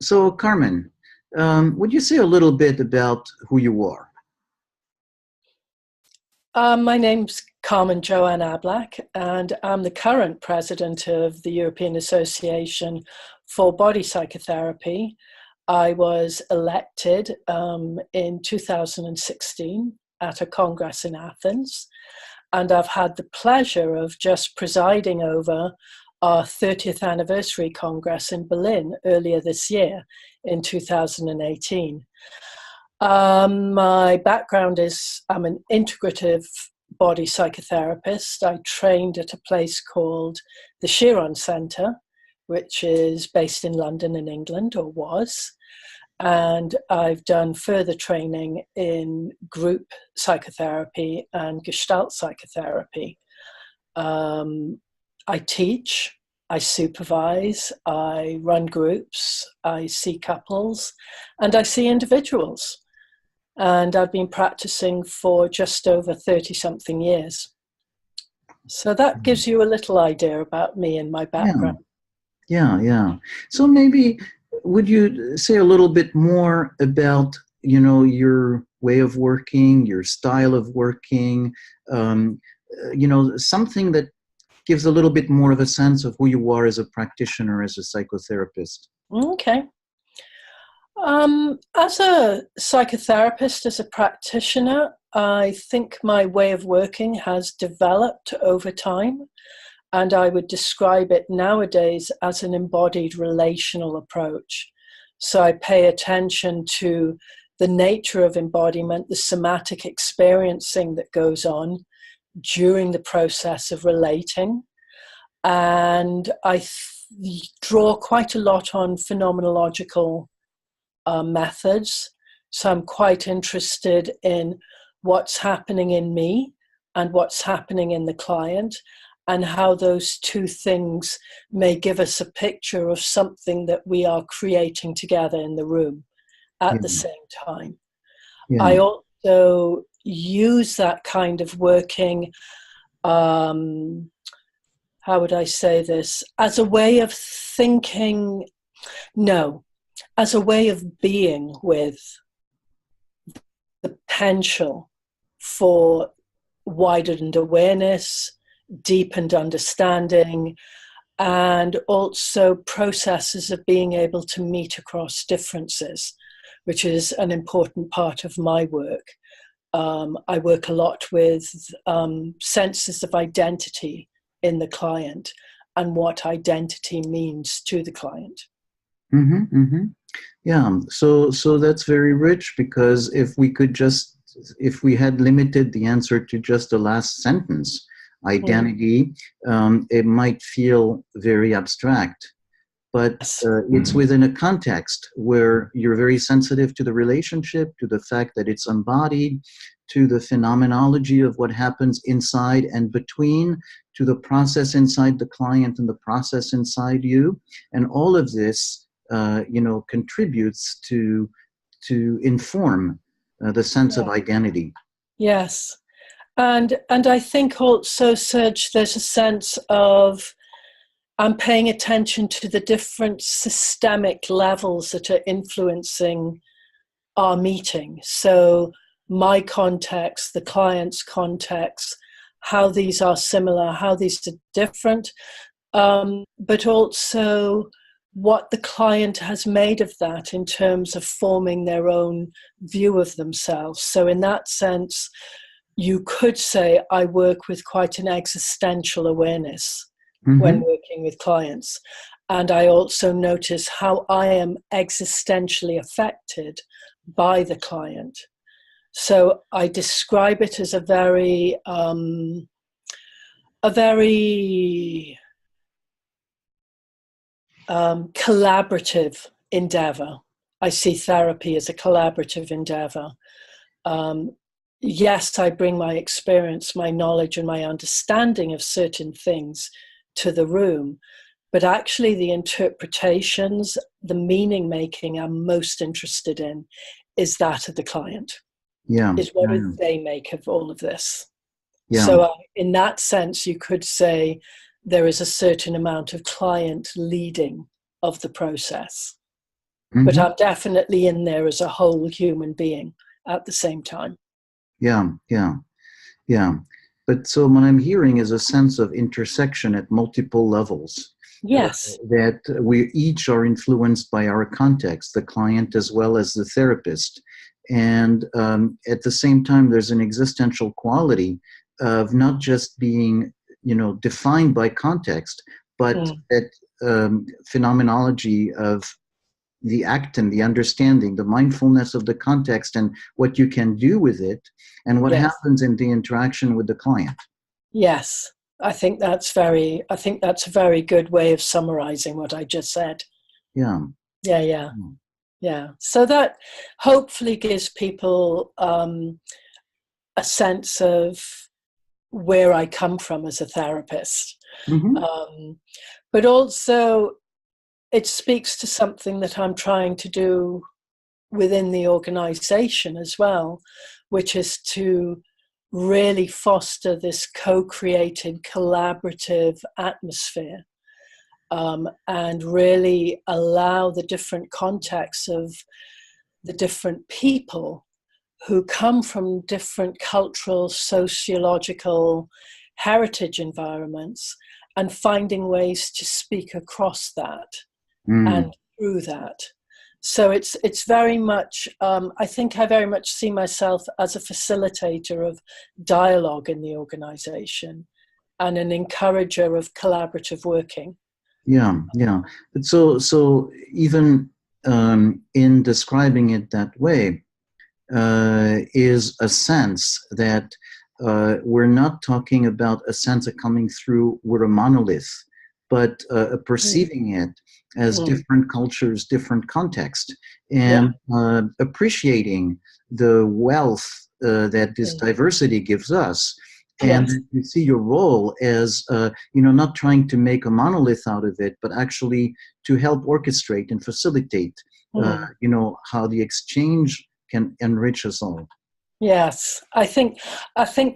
So, Carmen, would you say a little bit about who you are? My name's Carmen Joanne Ablack, and I'm the current president of the European Association for Body Psychotherapy. I was elected in 2016 at a congress in Athens, and I've had the pleasure of just presiding over our 30th anniversary congress in Berlin earlier this year in 2018. My background is I'm an integrative body psychotherapist. I trained at a place called the Chiron Centre, which is based in London in England, or was. And I've done further training in group psychotherapy and Gestalt psychotherapy. I teach, I supervise, I run groups, I see couples, and I see individuals. And I've been practicing for just over 30-something years. So that gives you a little idea about me and my background. Yeah. So maybe would you say a little bit more about, your way of working, your style of working, something that gives a little bit more of a sense of who you are as a practitioner, as a psychotherapist? Okay. As a psychotherapist, as a practitioner, I think my way of working has developed over time, and I would describe it nowadays as an embodied relational approach. So I pay attention to the nature of embodiment, the somatic experiencing that goes on during the process of relating, and I draw quite a lot on phenomenological methods. So I'm quite interested in what's happening in me and what's happening in the client, and how those two things may give us a picture of something that we are creating together in the room at the same time. I also use that kind of working, how would I say this, as a way of thinking, as a way of being with the potential for widened awareness, deepened understanding, and also processes of being able to meet across differences, which is an important part of my work. I work a lot with senses of identity in the client and what identity means to the client. Yeah, so that's very rich, because if we had limited the answer to just the last sentence, identity, it might feel very abstract, but it's within a context where you're very sensitive to the relationship, to the fact that it's embodied, to the phenomenology of what happens inside and between, to the process inside the client and the process inside you, and all of this contributes to inform the sense of identity. Yes. And I think also, Serge, there's a sense of I'm paying attention to the different systemic levels that are influencing our meeting. So my context, the client's context, how these are similar, how these are different, but also what the client has made of that in terms of forming their own view of themselves. So in that sense, you could say I work with quite an existential awareness when working with clients. And I also notice how I am existentially affected by the client. So I describe it as a very collaborative endeavor. I see therapy as a collaborative endeavor. Yes, I bring my experience, my knowledge, and my understanding of certain things to the room, but actually the interpretations, the meaning making I'm most interested in is that of the client. Is what do they make of all of this? So in that sense, you could say there is a certain amount of client leading of the process. but Mm-hmm. I'm definitely in there as a whole human being at the same time. Yeah, yeah, yeah. But so what I'm hearing is a sense of intersection at multiple levels. Yes. That we each are influenced by our context, the client as well as the therapist. And at the same time, there's an existential quality of not just being, defined by context, but that phenomenology of the act and the understanding, the mindfulness of the context and what you can do with it, and what Yes. happens in the interaction with the client. Yes. I think that's a very good way of summarizing what I just said. Yeah. Yeah, yeah. Yeah. So that hopefully gives people a sense of where I come from as a therapist. Mm-hmm. But also it speaks to something that I'm trying to do within the organization as well, which is to really foster this co-created, collaborative atmosphere, and really allow the different contexts of the different people who come from different cultural, sociological, heritage environments, and finding ways to speak across that and through that. So it's very much, I think I very much see myself as a facilitator of dialogue in the organization and an encourager of collaborative working. Yeah, yeah. But so even in describing it that way, is a sense that we're not talking about a sense of coming through with a monolith, but perceiving it as different cultures, different context, and appreciating the wealth that this diversity gives us. And you see your role as, not trying to make a monolith out of it, but actually to help orchestrate and facilitate, how the exchange can enrich us all. Yes, I think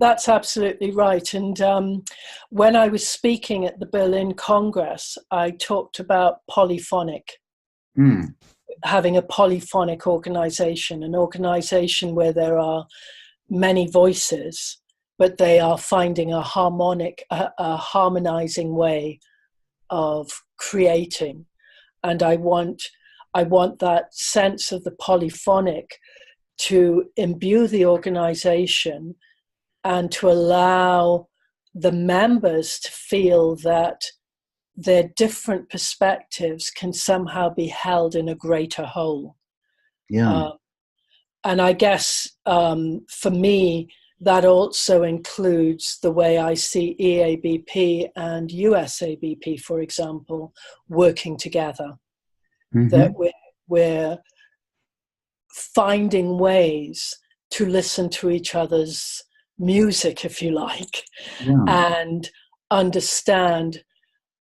that's absolutely right. And when I was speaking at the Berlin Congress, I talked about polyphonic, having a polyphonic organization, an organization where there are many voices, but they are finding a harmonizing way of creating. And I want that sense of the polyphonic to imbue the organization and to allow the members to feel that their different perspectives can somehow be held in a greater whole. Yeah. And I guess for me, that also includes the way I see EABP and USABP, for example, working together. That we're finding ways to listen to each other's music, if you like, and understand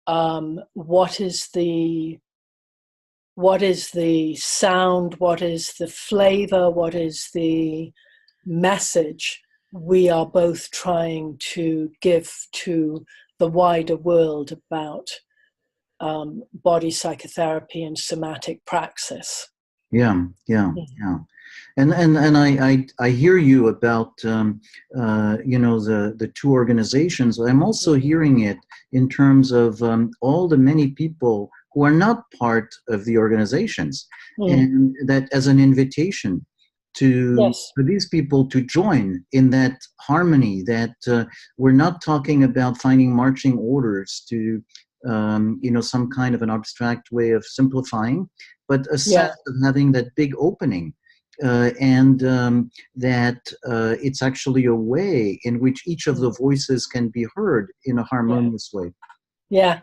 what is the sound, what is the flavor, what is the message we are both trying to give to the wider world about body psychotherapy and somatic praxis. Yeah. And I hear you about the two organizations. I'm also hearing it in terms of all the many people who are not part of the organizations, and that as an invitation to for these people to join in that harmony. That we're not talking about finding marching orders to some kind of an abstract way of simplifying, but a sense of having that big opening, and that it's actually a way in which each of the voices can be heard in a harmonious way. Yeah.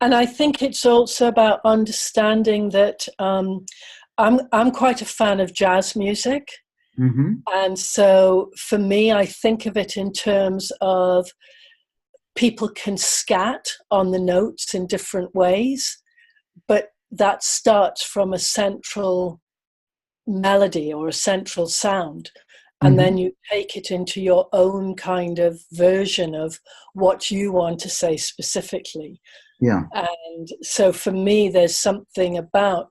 And I think it's also about understanding that I'm quite a fan of jazz music. And so for me, I think of it in terms of people can scat on the notes in different ways, but that starts from a central melody or a central sound. And then you take it into your own kind of version of what you want to say specifically. Yeah. And so for me, there's something about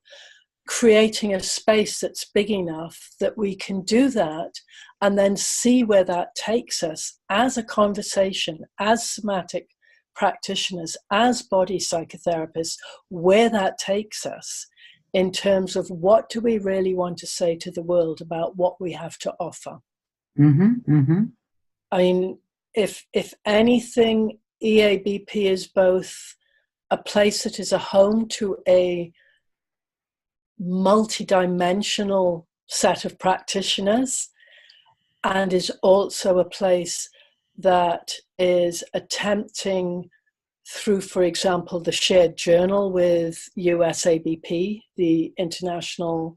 creating a space that's big enough that we can do that and then see where that takes us as a conversation, as somatic practitioners, as body psychotherapists, where that takes us in terms of what do we really want to say to the world about what we have to offer. I mean, if anything, EABP is both a place that is a home to a multidimensional set of practitioners, and is also a place that is attempting through, for example, the shared journal with USABP, the International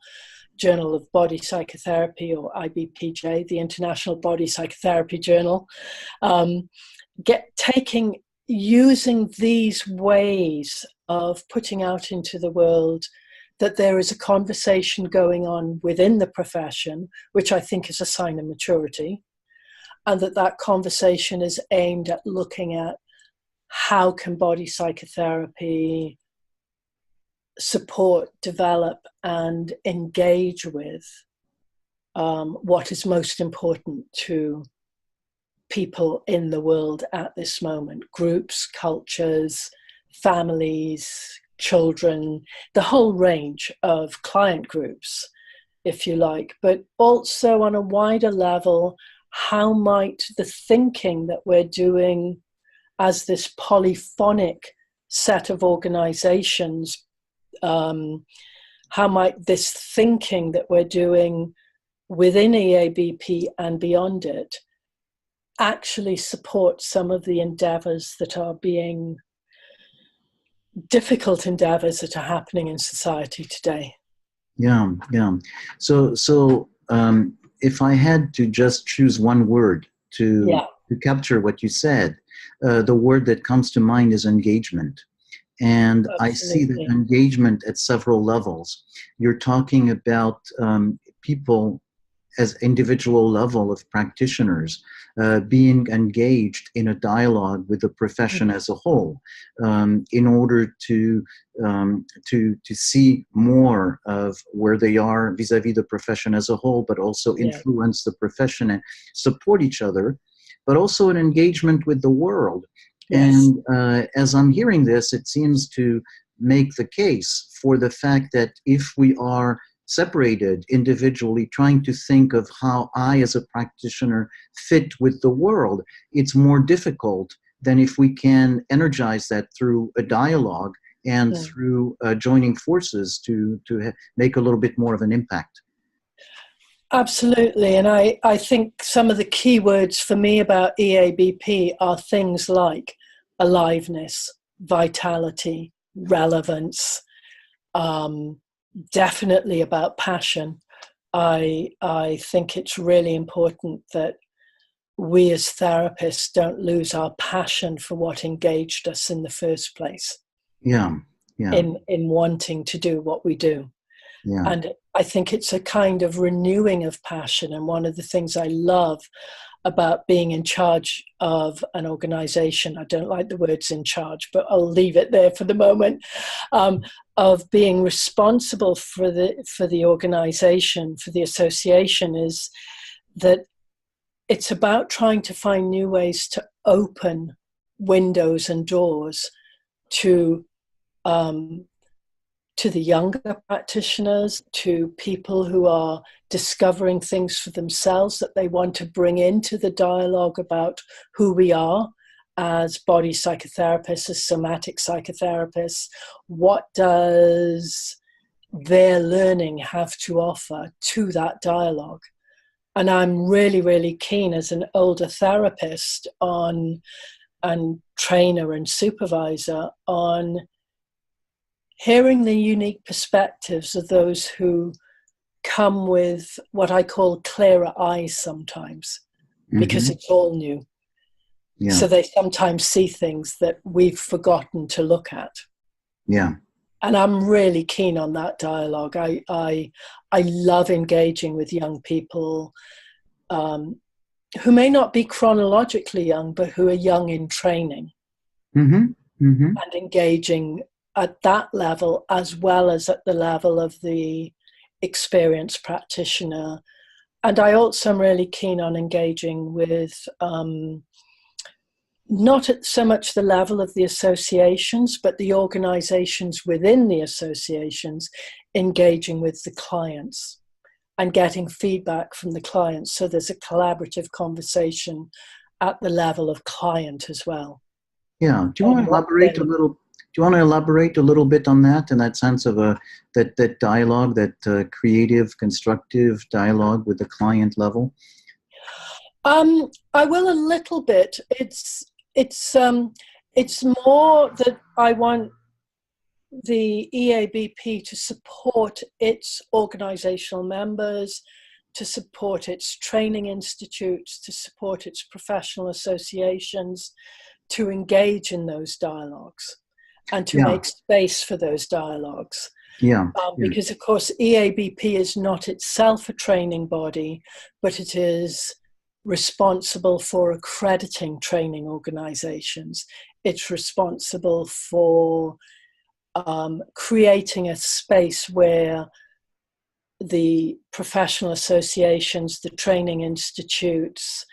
Journal of Body Psychotherapy, or IBPJ, the International Body Psychotherapy Journal, using these ways of putting out into the world that there is a conversation going on within the profession, which I think is a sign of maturity, and that conversation is aimed at looking at how can body psychotherapy support, develop, and engage with what is most important to people in the world at this moment: groups, cultures, families, children, the whole range of client groups, if you like. But also on a wider level, how might the thinking that we're doing as this polyphonic set of organizations, how might this thinking that we're doing within EABP and beyond it actually support some of the endeavors that are being difficult endeavors that are happening in society today? Yeah. So if I had to just choose one word to capture what you said, the word that comes to mind is engagement. And Absolutely. I see that engagement at several levels. You're talking about people as individual level of practitioners being engaged in a dialogue with the profession as a whole, in order to see more of where they are vis-a-vis the profession as a whole, but also influence the profession and support each other, but also an engagement with the world. Yes. And as I'm hearing this, it seems to make the case for the fact that if we are separated individually, trying to think of how I as a practitioner fit with the world, it's more difficult than if we can energize that through a dialogue and through joining forces to make a little bit more of an impact. Absolutely. And I think some of the key words for me about EABP are things like aliveness, vitality, relevance, definitely about passion. I think it's really important that we as therapists don't lose our passion for what engaged us in the first place. In wanting to do what we do. And I think it's a kind of renewing of passion. And one of the things I love about being in charge of an organization, I don't like the words in charge, but I'll leave it there for the moment, of being responsible for the organization, for the association, is that it's about trying to find new ways to open windows and doors to the younger practitioners, to people who are discovering things for themselves that they want to bring into the dialogue about who we are as body psychotherapists, as somatic psychotherapists. What does their learning have to offer to that dialogue? And I'm really, really keen as an older therapist and trainer and supervisor on hearing the unique perspectives of those who come with what I call clearer eyes sometimes, because it's all new. So they sometimes see things that we've forgotten to look at. And I'm really keen on that dialogue. I love engaging with young people who may not be chronologically young, but who are young in training and engaging at that level as well as at the level of the experienced practitioner. And I also am really keen on engaging with not at so much the level of the associations, but the organizations within the associations, engaging with the clients and getting feedback from the clients. So there's a collaborative conversation at the level of client as well. Yeah. Do you want to elaborate a little? Do you want to elaborate a little bit on that, in that sense of that dialogue, that creative, constructive dialogue with the client level? I will a little bit. It's more that I want the EABP to support its organizational members, to support its training institutes, to support its professional associations, to engage in those dialogues and to make space for those dialogues. Because of course EABP is not itself a training body, but it is responsible for accrediting training organizations. It's responsible for creating a space where the professional associations, the training institutes,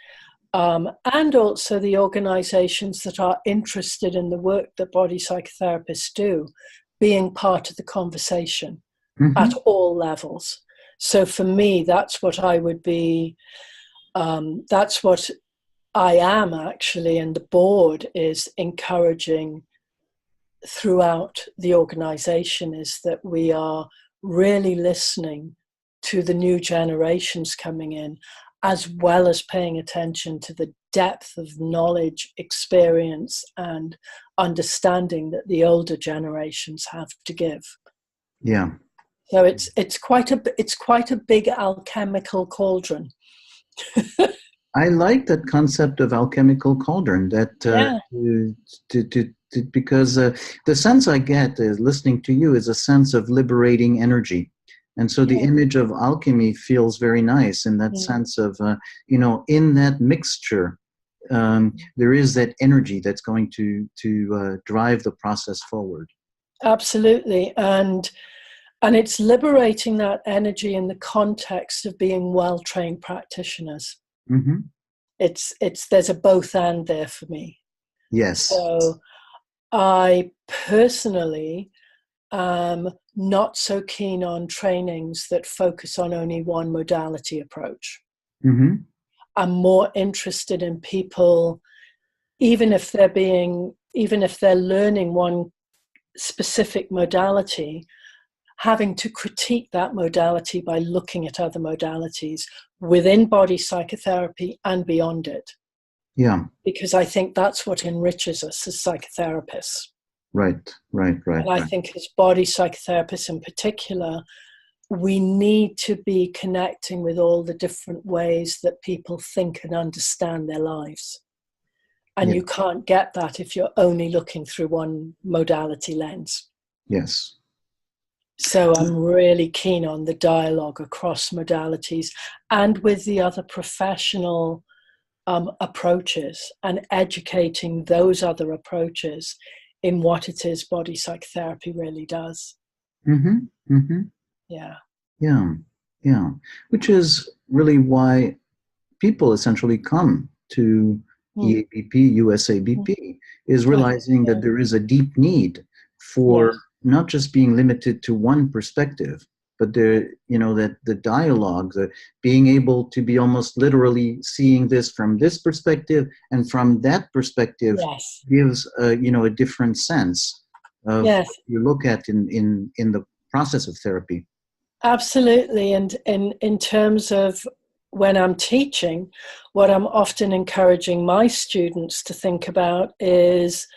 and also the organizations that are interested in the work that body psychotherapists do, being part of the conversation at all levels. So for me, that's what I would be, that's what I am actually, and the board is encouraging throughout the organization, is that we are really listening to the new generations coming in, as well as paying attention to the depth of knowledge, experience, and understanding that the older generations have to give. Yeah. So it's quite a big alchemical cauldron. I like that concept of alchemical cauldron. Because the sense I get is listening to you is a sense of liberating energy. And so the image of alchemy feels very nice in that sense of, in that mixture, there is that energy that's going to drive the process forward. Absolutely. And it's liberating that energy in the context of being well-trained practitioners. Mm-hmm. There's a both and there for me. Yes. So I personally am not so keen on trainings that focus on only one modality approach. Mm-hmm. I'm more interested in people, even if they're learning one specific modality, having to critique that modality by looking at other modalities within body psychotherapy and beyond it. Yeah. Because I think that's what enriches us as psychotherapists. Right. And I think as body psychotherapists in particular, we need to be connecting with all the different ways that people think and understand their lives. And you can't get that if you're only looking through one modality lens. Yes. So I'm really keen on the dialogue across modalities and with the other professional approaches, and educating those other approaches in what it is body psychotherapy really does. Mm-hmm. Mm-hmm. Yeah. Which is really why people essentially come to EABP, USABP, is realizing that there is a deep need for not just being limited to one perspective, but that the dialogue, the being able to be almost literally seeing this from this perspective and from that perspective gives a different sense of what you look at in the process of therapy. Absolutely. And in terms of when I'm teaching, what I'm often encouraging my students to think about is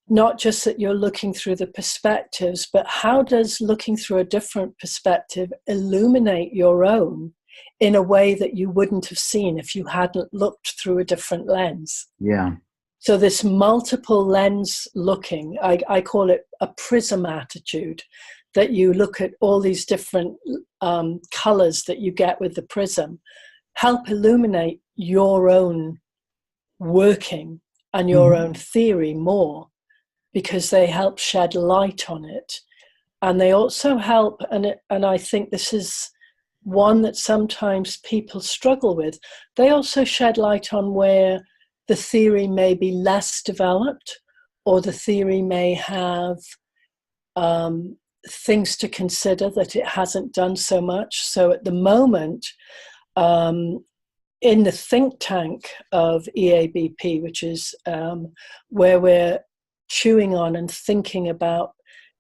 not just that you're looking through the perspectives, but how does looking through a different perspective illuminate your own in a way that you wouldn't have seen if you hadn't looked through a different lens? Yeah. So this multiple lens looking, I call it a prism attitude, that you look at all these different colors that you get with the prism, help illuminate your own working and your own theory more. because they help shed light on it. And they also help, and I think this is one that sometimes people struggle with, they also shed light on where the theory may be less developed, or the theory may have things to consider that it hasn't done so much. So at the moment, in the think tank of EABP, which is where we're chewing on and thinking about,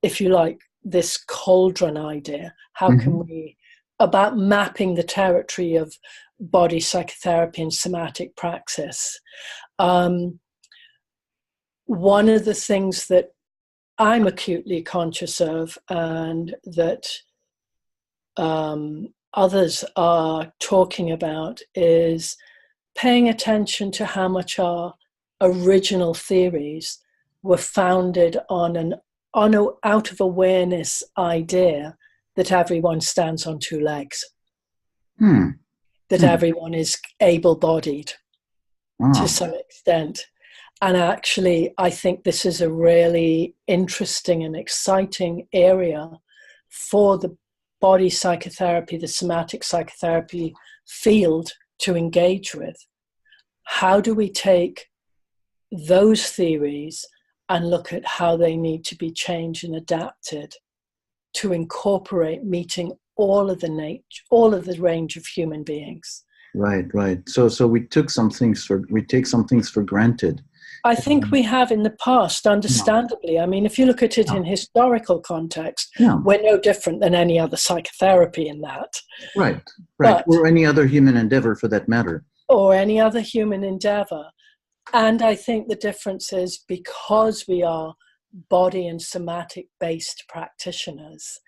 if you like, this cauldron idea, how can we, about mapping the territory of body psychotherapy and somatic praxis. One of the things that I'm acutely conscious of, and that others are talking about, is paying attention to how much our original theories were founded on an out of awareness idea that everyone stands on two legs, that everyone is able-bodied to some extent. And actually, I think this is a really interesting and exciting area for the body psychotherapy, the somatic psychotherapy field to engage with. How do we take those theories and look at how they need to be changed and adapted to incorporate meeting all of the range of human beings? Right. So we take some things for granted. I think we have in the past, understandably. I mean, if you look at it in historical context, we're no different than any other psychotherapy in that. Right. Or any other human endeavor for that matter. Or any other human endeavor. And I think the difference is, because we are body and somatic based practitioners,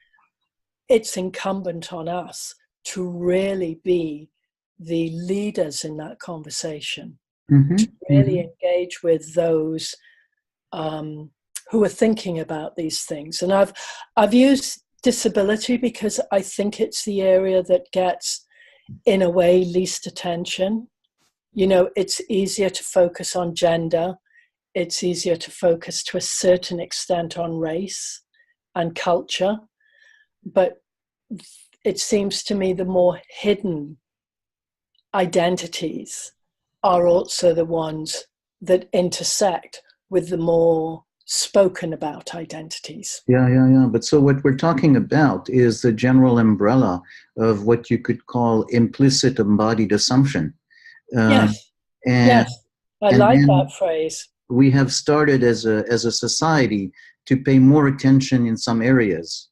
it's incumbent on us to really be the leaders in that conversation, to really engage with those who are thinking about these things. And I've used disability because I think it's the area that gets, in a way, least attention. You know, it's easier to focus on gender. It's easier to focus to a certain extent on race and culture. But it seems to me the more hidden identities are also the ones that intersect with the more spoken about identities. Yeah. But so what we're talking about is the general umbrella of what you could call implicit embodied assumption. Yes. I like that phrase. We have started as a society to pay more attention in some areas,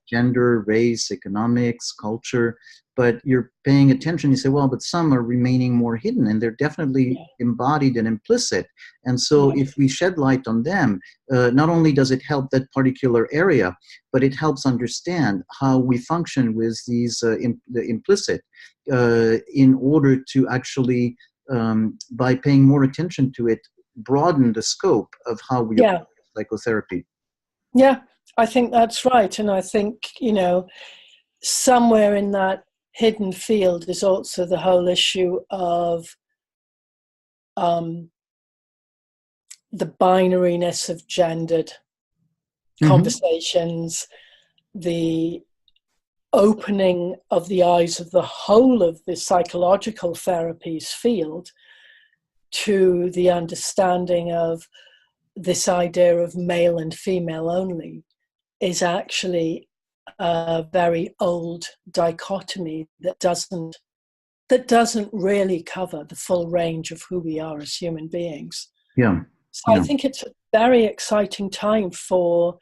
gender, race, economics, culture, but you're paying attention. You say, well, but some are remaining more hidden, and they're definitely embodied and implicit. And so if we shed light on them, not only does it help that particular area, but it helps understand how we function with these the implicit, in order to actually, by paying more attention to it, broaden the scope of how we approach psychotherapy. Yeah, I think that's right. And I think, you know, somewhere in that hidden field is also the whole issue of the binariness of gendered conversations, the opening of the eyes of the whole of the psychological therapies field to the understanding of this idea of male and female only is actually a very old dichotomy that doesn't really cover the full range of who we are as human beings. So I think it's a very exciting time from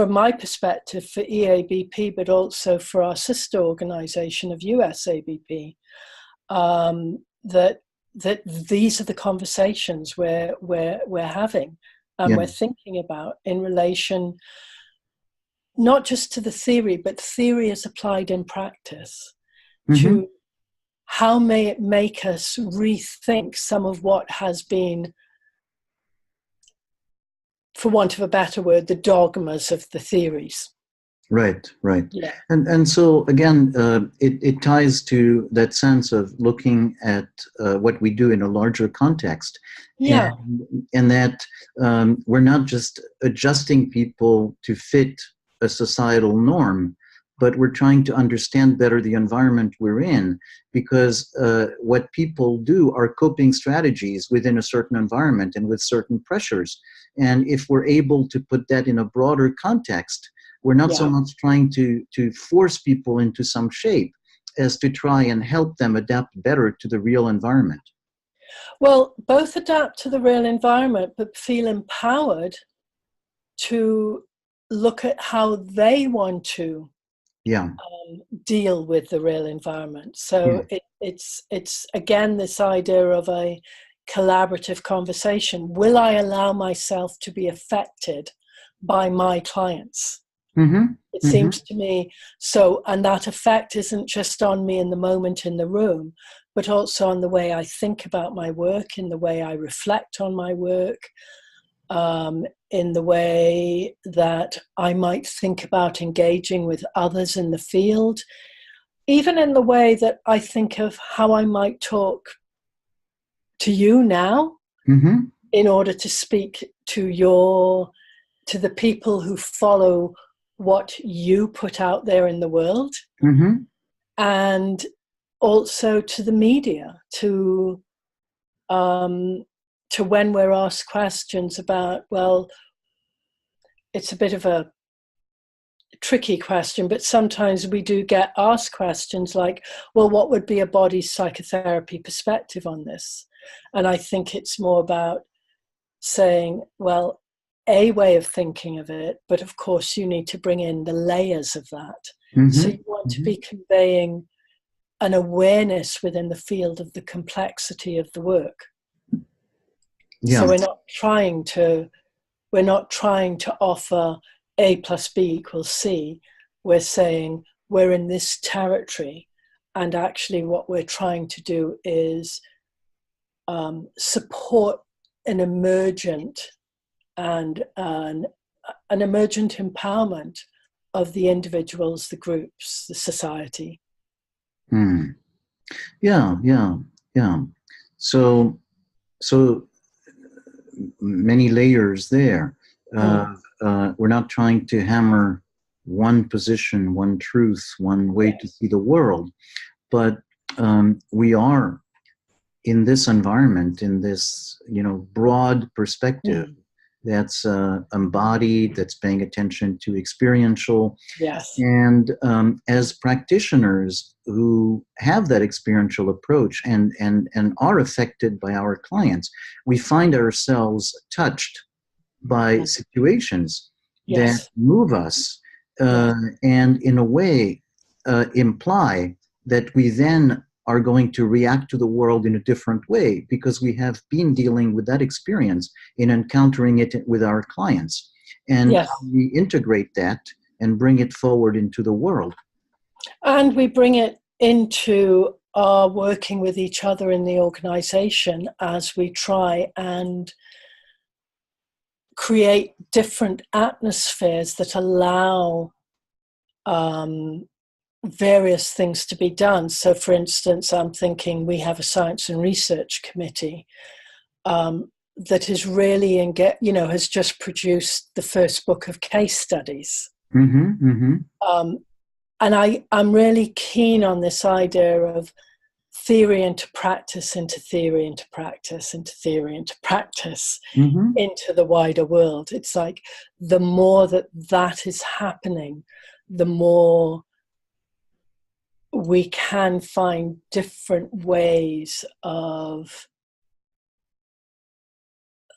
my perspective, for EABP, but also for our sister organization of USABP, that these are the conversations we're having and we're thinking about in relation not just to the theory, but theory as applied in practice, to how may it make us rethink some of what has been, for want of a better word, the dogmas of the theories. Right, right. Yeah. And so again, it ties to that sense of looking at what we do in a larger context, Yeah. and that we're not just adjusting people to fit a societal norm, but we're trying to understand better the environment we're in, because what people do are coping strategies within a certain environment and with certain pressures. And if we're able to put that in a broader context, we're not so Yeah. much trying to force people into some shape as to try and help them adapt better to the real environment. Well, both adapt to the real environment, but feel empowered to look at how they want to Yeah. deal with the real environment. Yeah. So it's again this idea of a collaborative conversation. Will I allow myself to be affected by my clients? Mm-hmm. It Mm-hmm. seems to me so, and that effect isn't just on me in the moment in the room, but also on the way I think about my work, in the way I reflect on my work, in the way that I might think about engaging with others in the field, even in the way that I think of how I might talk to you now Mm-hmm. in order to speak to the people who follow what you put out there in the world, Mm-hmm. and also to the media, to when we're asked questions about, well, it's a bit of a tricky question, but sometimes we do get asked questions like, well, what would be a body psychotherapy perspective on this? And I think it's more about saying, well, a way of thinking of it, but of course you need to bring in the layers of that. Mm-hmm. So you want to be conveying an awareness within the field of the complexity of the work. Yeah. So we're not trying to offer A plus B equals C. We're saying we're in this territory, and actually what we're trying to do is support an emergent and an emergent empowerment of the individuals, the groups, the society. Mm. Yeah, yeah, yeah. So many layers there. We're not trying to hammer one position, one truth, one way to see the world, but we are in this environment, in this broad perspective that's embodied, that's paying attention to experiential. Yes. And as practitioners who have that experiential approach and are affected by our clients, we find ourselves touched by situations that move us and in a way imply that we then are going to react to the world in a different way because we have been dealing with that experience in encountering it with our clients, and how we integrate that and bring it forward into the world. And we bring it into our working with each other in the organization as we try and create different atmospheres that allow various things to be done. So for instance, I'm thinking we have a science and research committee that is really has just produced the first book of case studies. And I'm really keen on this idea of theory into practice, into theory into practice, into theory into practice, into the wider world. It's like the more that is happening, the more we can find different ways of,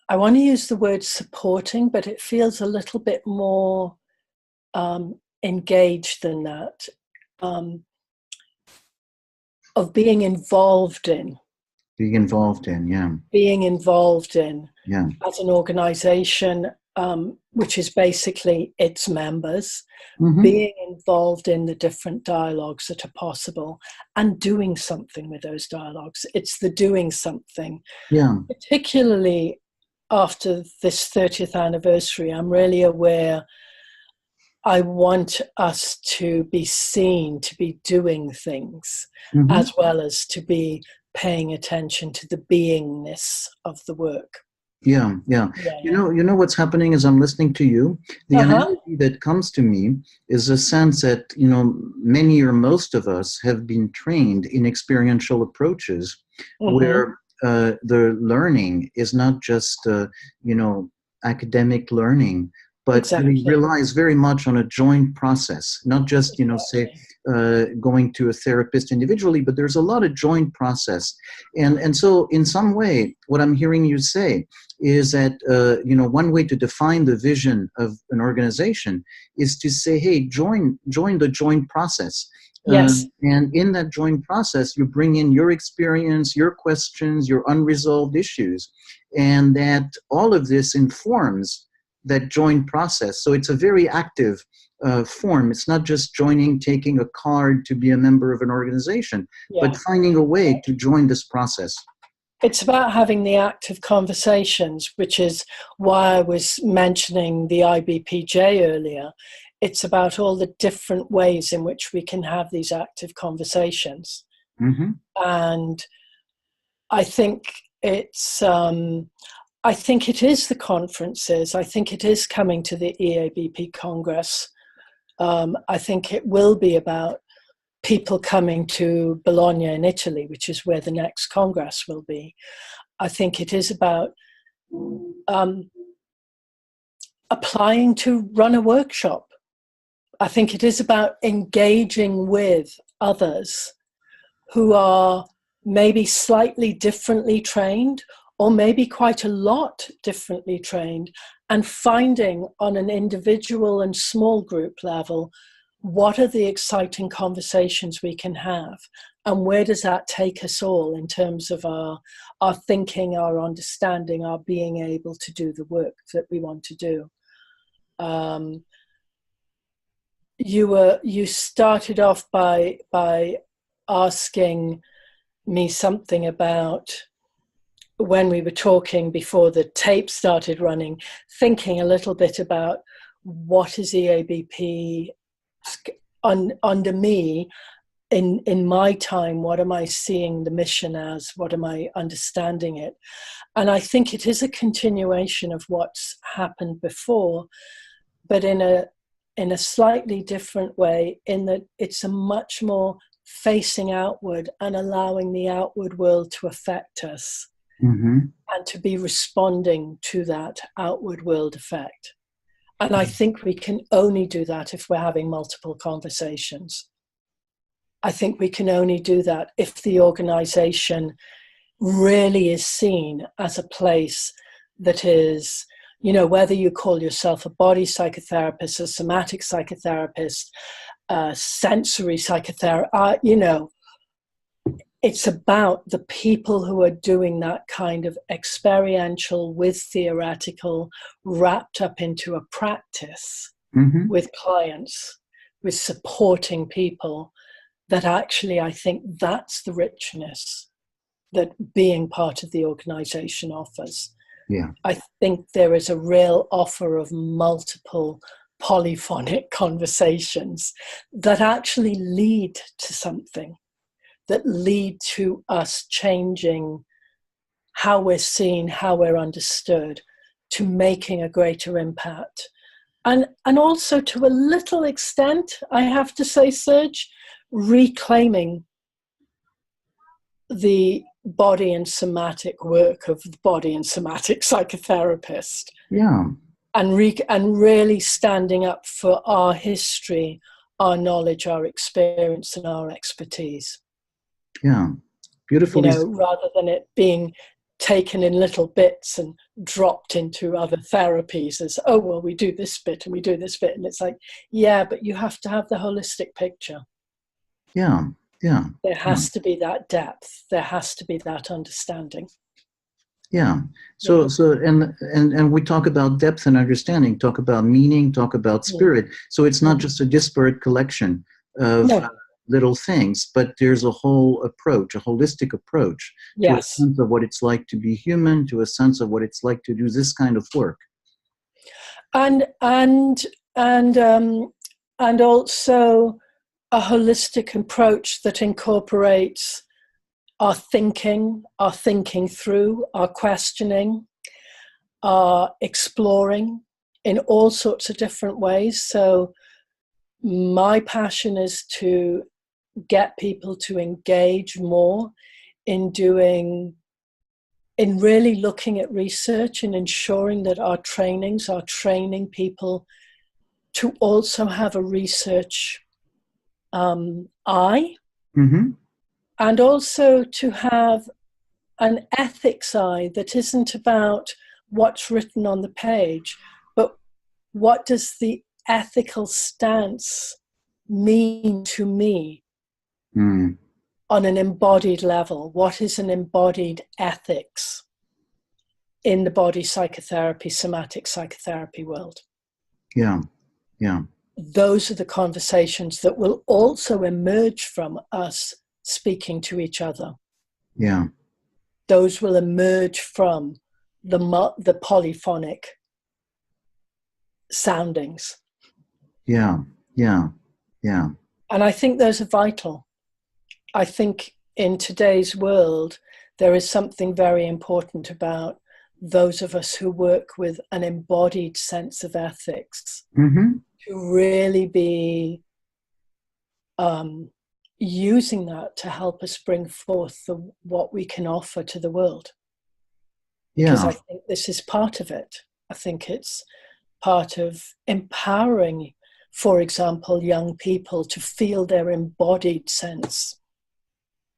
I want to use the word supporting, but it feels a little bit more engaged than that, of being involved in. Being involved in as an organization, which is basically its members, being involved in the different dialogues that are possible and doing something with those dialogues. It's the doing something. Particularly after this 30th anniversary, I'm really aware I want us to be seen to be doing things, Mm-hmm. as well as to be paying attention to the beingness of the work. Yeah. You know what's happening as I'm listening to you? The analogy that comes to me is a sense that, many or most of us have been trained in experiential approaches where the learning is not just, academic learning, but we relies very much on a joint process, not just, say, going to a therapist individually, but there's a lot of joint process. And so in some way, what I'm hearing you say is that, one way to define the vision of an organization is to say, hey, join the joint process. Yes. And in that joint process, you bring in your experience, your questions, your unresolved issues, and that all of this informs that joint process. So it's a very active form. It's not just joining, taking a card to be a member of an organization, but finding a way to join this process. It's about having the active conversations, which is why I was mentioning the IBPJ earlier. It's about all the different ways in which we can have these active conversations. Mm-hmm. And I think I think it is the conferences. I think it is coming to the EABP Congress. I think it will be about people coming to Bologna in Italy, which is where the next Congress will be. I think it is about applying to run a workshop. I think it is about engaging with others who are maybe slightly differently trained, or maybe quite a lot differently trained, and finding on an individual and small group level, what are the exciting conversations we can have? And where does that take us all in terms of our thinking, our understanding, our being able to do the work that we want to do? You started off by asking me something about, when we were talking before the tape started running, thinking a little bit about what is EABP under me in my time. What am I seeing the mission as? What am I understanding it? And I think it is a continuation of what's happened before, but in a slightly different way, in that it's a much more facing outward and allowing the outward world to affect us. Mm-hmm. And to be responding to that outward world effect. And I think we can only do that if we're having multiple conversations. I think we can only do that if the organization really is seen as a place that is, whether you call yourself a body psychotherapist, a somatic psychotherapist, sensory psychotherapist, it's about the people who are doing that kind of experiential with theoretical wrapped up into a practice with clients, with supporting people, that actually I think that's the richness that being part of the organization offers. Yeah. I think there is a real offer of multiple polyphonic conversations that actually lead to something, that lead to us changing how we're seen, how we're understood, to making a greater impact. And also to a little extent, I have to say, Serge, reclaiming the body and somatic work of the body and somatic psychotherapist. Yeah. And really standing up for our history, our knowledge, our experience, and our expertise. Yeah, beautifully. Rather than it being taken in little bits and dropped into other therapies as, oh, well, we do this bit and we do this bit. And it's like, yeah, but you have to have the holistic picture. Yeah. There has to be that depth. There has to be that understanding. Yeah. So and we talk about depth and understanding, talk about meaning, talk about spirit. So it's not just a disparate collection of little things, but there's a whole approach, a holistic approach to a sense of what it's like to be human, to a sense of what it's like to do this kind of work. And and also a holistic approach that incorporates our thinking through, our questioning, our exploring in all sorts of different ways. So my passion is to get people to engage more in really looking at research and ensuring that our trainings are training people to also have a research eye, Mm-hmm. and also to have an ethics eye that isn't about what's written on the page, but what does the ethical stance mean to me Mm. on an embodied level? What is an embodied ethics in the body psychotherapy, somatic psychotherapy world? Yeah, yeah. Those are the conversations that will also emerge from us speaking to each other. Yeah. Those will emerge from the polyphonic soundings. Yeah, yeah, yeah. And I think those are vital. I think in today's world, there is something very important about those of us who work with an embodied sense of ethics Mm-hmm. to really be using that to help us bring forth what we can offer to the world. Because Yeah. I think this is part of it. I think it's part of empowering, for example, young people to feel their embodied sense.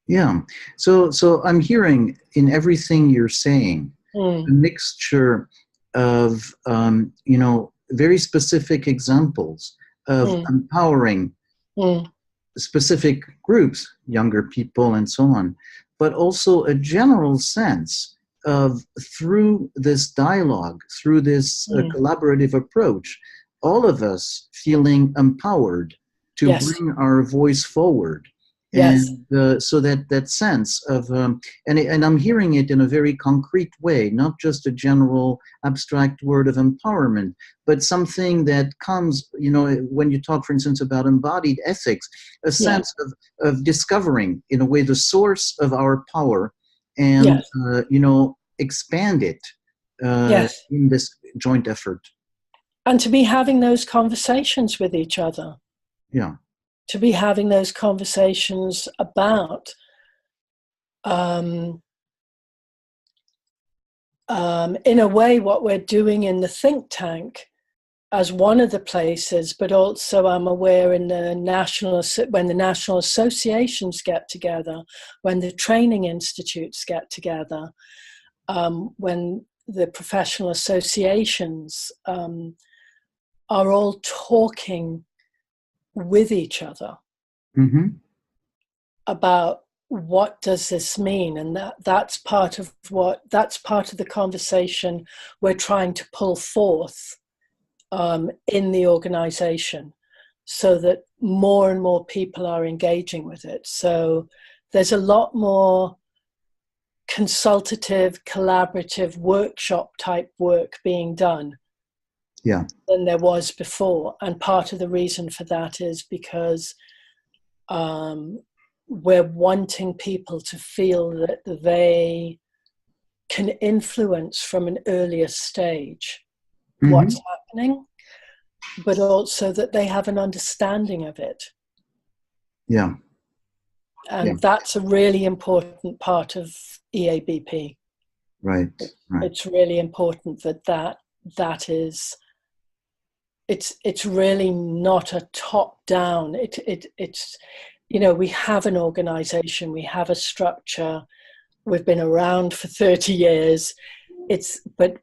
Yeah. So I'm hearing in everything you're saying a mixture of very specific examples of empowering specific groups, younger people and so on, but also a general sense of, through this dialogue, through this collaborative approach, all of us feeling empowered to Yes. bring our voice forward. Yes. And so that sense of, and I'm hearing it in a very concrete way, not just a general abstract word of empowerment, but something that comes, when you talk, for instance, about embodied ethics, a sense of discovering, in a way, the source of our power and, expand it in this joint effort. And to be having those conversations with each other. Yeah. To be having those conversations about in a way what we're doing in the think tank as one of the places, but also I'm aware in the when the national associations get together, when the training institutes get together, when the professional associations are all talking with each other about what does this mean, and that's part of the conversation we're trying to pull forth in the organization, so that more and more people are engaging with it. So there's a lot more consultative, collaborative, workshop type work being done than there was before. And part of the reason for that is because we're wanting people to feel that they can influence from an earlier stage what's happening, but also that they have an understanding of it. Yeah. And that's a really important part of EABP. Right. It's really important that is, it's really not a top down. It's, we have an organization, we have a structure, we've been around for 30 years. But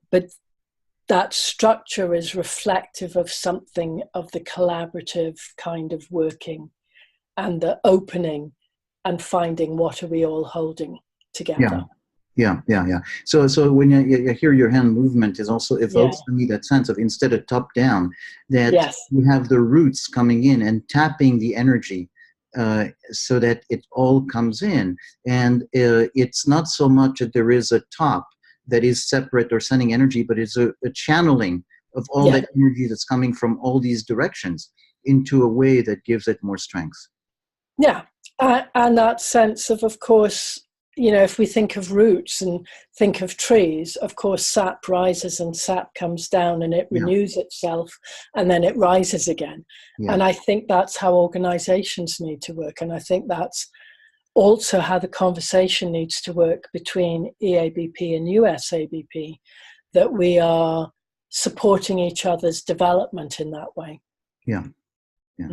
that structure is reflective of something of the collaborative kind of working and the opening and finding what are we all holding together. Yeah. So when you hear your hand movement, is also evokes to me that sense of, instead of top down, that you have the roots coming in and tapping the energy so that it all comes in. And it's not so much that there is a top that is separate or sending energy, but it's a channeling of all that energy that's coming from all these directions into a way that gives it more strength. Yeah, and that sense of course, you know, if we think of roots and think of trees, of course, sap rises and sap comes down and it renews itself and then it rises again. Yeah. And I think that's how organizations need to work. And I think that's also how the conversation needs to work between EABP and USABP, that we are supporting each other's development in that way. Yeah, yeah.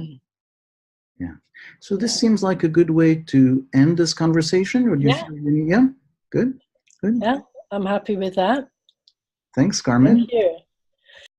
Yeah. So this seems like a good way to end this conversation. Or do you feel any, good? Good. Yeah, I'm happy with that. Thanks, Carmen. Thank you.